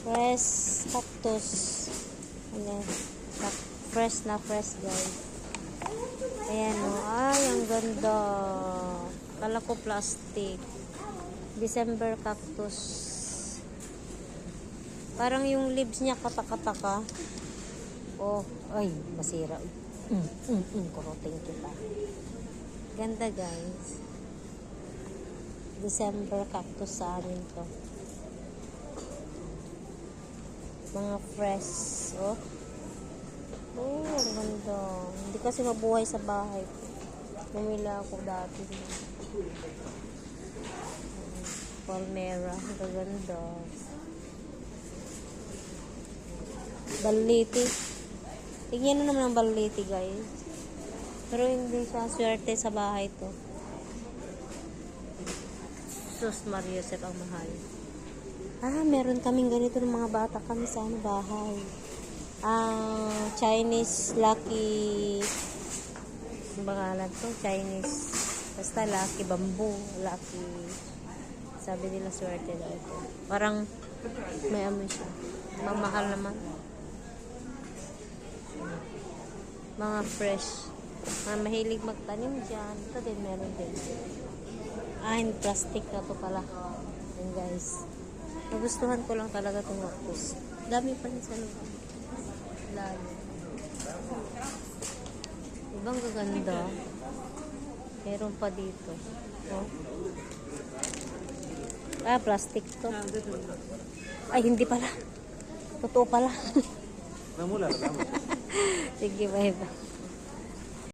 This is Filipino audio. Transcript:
Fresh cactus. Ayan. Fresh na fresh, guys. Ayan, oh. Ay, ang ganda. Kala ko plastic. December cactus. Parang yung leaves niya katakataka. Oh, ay, masira. Kurutin kita. Ganda, guys. December cactus sa amin to. Mga fresh. Oh. Oh, ang ganda. Hindi kasi mabuhay sa bahay. Bumila ako dati. Palmera. Ang ganda. Baliti. Tingnan na naman ang baliti, guys. Pero hindi siya swerte sa bahay to. Sus Maria Joseph ang mahal. Meron kaming ganito ng mga bata kami sa bahay. Chinese lucky. Ang pangalan to? Chinese. Basta lucky bamboo. Lucky. Sabi nila swerte daw ito. Parang may amoy siya. Mamahal naman. Mga fresh. Mga mahilig magtanim dyan. Ito din meron din. Hindi plastic na to pala. Yan, guys. Nagustuhan ko lang talaga itong cactus. Dami pa rin sa lupa. Lalo. Ibang gaganda. Meron pa dito. Oh. Plastic to. Ay, hindi pala. Totoo pala. Sige, bye-bye.